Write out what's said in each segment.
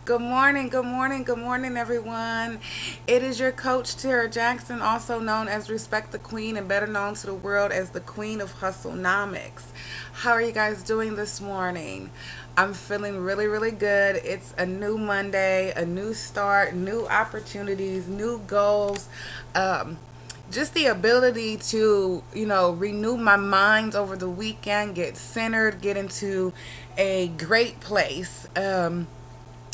Good morning, good morning, good morning, everyone. It is your coach, Tara Jackson, also known as Respect the Queen and better known to the world as the Queen of Hustlenomics. How are you guys doing this morning? I'm feeling really, really good. It's a new Monday, a new start, new opportunities, new goals. Just the ability to, renew my mind over the weekend, get centered, get into a great place.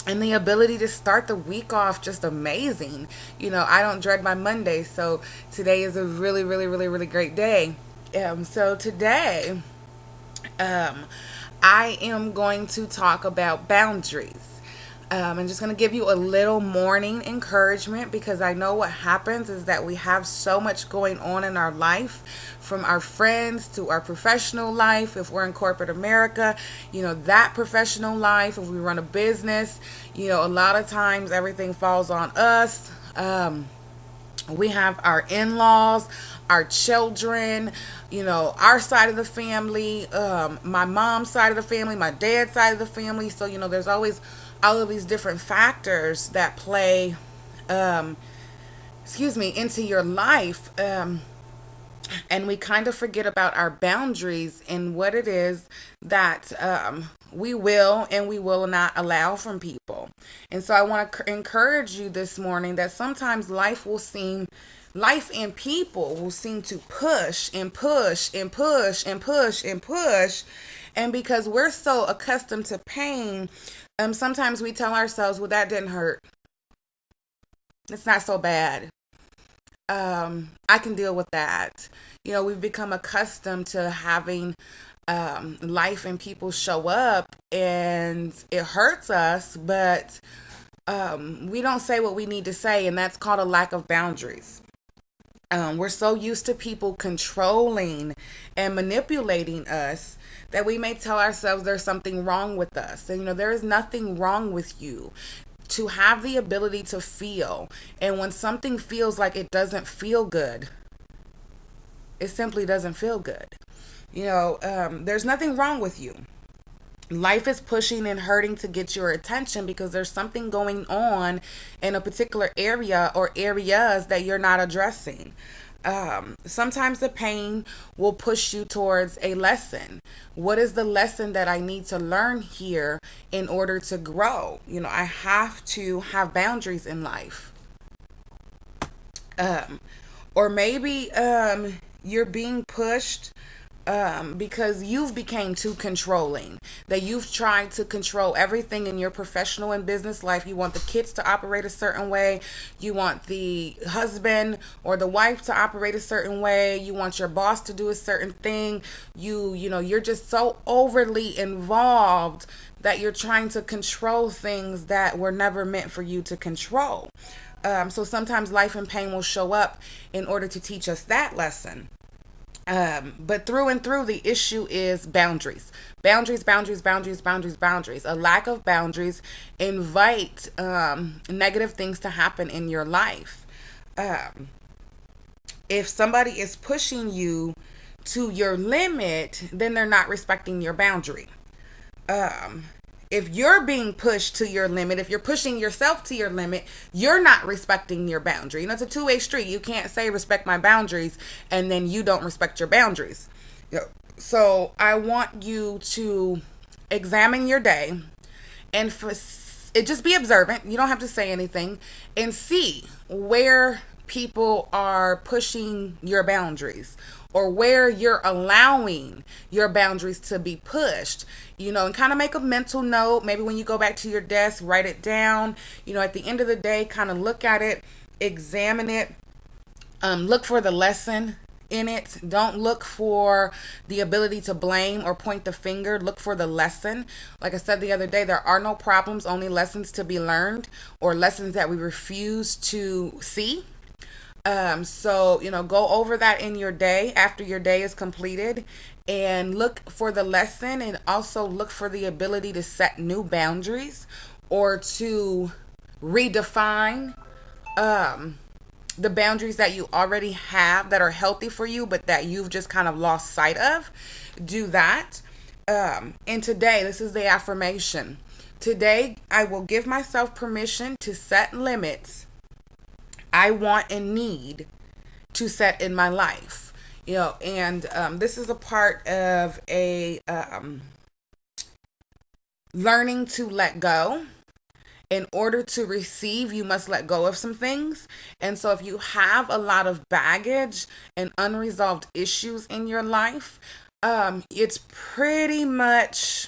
And the ability to start the week off just amazing. I don't dread my Monday, so today is a really, really, really, really great day. So today, um, I am going to talk about boundaries. I'm just going to give you a little morning encouragement because I know what happens is that we have so much going on in our life, from our friends to our professional life. If we're in corporate America, that professional life, if we run a business, a lot of times everything falls on us. We have our in-laws, our children, our side of the family, my mom's side of the family, my dad's side of the family. So, there's always all of these different factors that play, into your life. And we kind of forget about our boundaries and what it is that we will and we will not allow from people. And so I want to encourage you this morning that sometimes life and people will seem to push and push and push and push and push. And because we're so accustomed to pain, sometimes we tell ourselves, well, that didn't hurt. It's not so bad. I can deal with that. We've become accustomed to having life and people show up and it hurts us, but we don't say what we need to say, and that's called a lack of boundaries. We're so used to people controlling and manipulating us that we may tell ourselves there's something wrong with us. And, there is nothing wrong with you. To have the ability to feel, and when something feels like it doesn't feel good, it simply doesn't feel good. There's nothing wrong with you. Life is pushing and hurting to get your attention because there's something going on in a particular area or areas that you're not addressing. Sometimes the pain will push you towards a lesson. What is the lesson that I need to learn here in order to grow? I have to have boundaries in life. Or maybe you're being pushed because you've became too controlling, that you've tried to control everything in your professional and business life. You want the kids to operate a certain way. You want the husband or the wife to operate a certain way. You want your boss to do a certain thing. You're just so overly involved that you're trying to control things that were never meant for you to control. So sometimes life and pain will show up in order to teach us that lesson. But through and through, the issue is boundaries. Boundaries, boundaries, boundaries, boundaries, boundaries. A lack of boundaries invite negative things to happen in your life. If somebody is pushing you to your limit, then they're not respecting your boundary. If you're being pushed to your limit, if you're pushing yourself to your limit, you're not respecting your boundary. It's a two-way street. You can't say respect my boundaries and then you don't respect your boundaries. So I want you to examine your day and just be observant. You don't have to say anything, and see where people are pushing your boundaries or where you're allowing your boundaries to be pushed, and kind of make a mental note. Maybe when you go back to your desk, write it down. At the end of the day, kind of look at it, examine it, look for the lesson in it. Don't look for the ability to blame or point the finger. Look for the lesson. Like I said the other day, there are no problems, only lessons to be learned, or lessons that we refuse to see. So, go over that in your day after your day is completed and look for the lesson, and also look for the ability to set new boundaries or to redefine the boundaries that you already have that are healthy for you, but that you've just kind of lost sight of. Do that. And today, this is the affirmation. Today, I will give myself permission to set limits I want and need to set in my life. And this is a part of a learning to let go. In order to receive, you must let go of some things. And so, if you have a lot of baggage and unresolved issues in your life, it's pretty much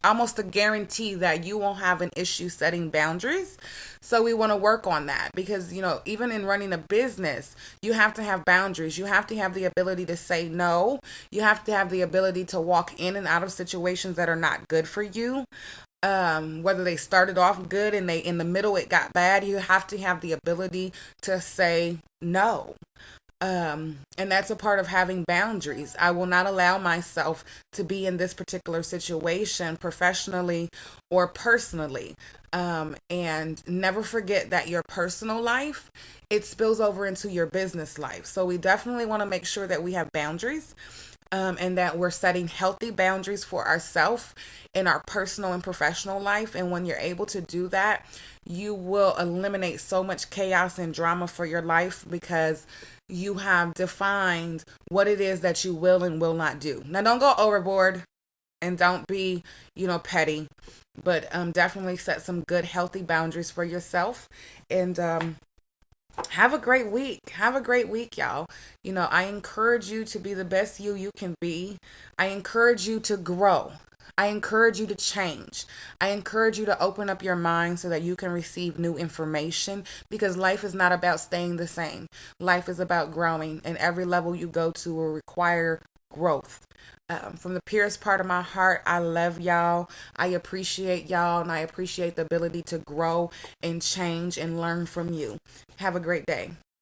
almost a guarantee that you won't have an issue setting boundaries. So we want to work on that because, even in running a business, you have to have boundaries. You have to have the ability to say no. You have to have the ability to walk in and out of situations that are not good for you. Whether they started off good and they in the middle it got bad, you have to have the ability to say no. And that's a part of having boundaries. I will not allow myself to be in this particular situation professionally or personally. And never forget that your personal life, it spills over into your business life. So we definitely want to make sure that we have boundaries. And that we're setting healthy boundaries for ourselves in our personal and professional life. And when you're able to do that, you will eliminate so much chaos and drama for your life because you have defined what it is that you will and will not do. Now, don't go overboard and don't be, petty, but definitely set some good, healthy boundaries for yourself. And have a great week. Have a great week, y'all. I encourage you to be the best you can be. I encourage you to grow. I encourage you to change. I encourage you to open up your mind so that you can receive new information because life is not about staying the same. Life is about growing, and every level you go to will require growth. From the purest part of my heart, I love y'all. I appreciate y'all, and I appreciate the ability to grow and change and learn from you. Have a great day.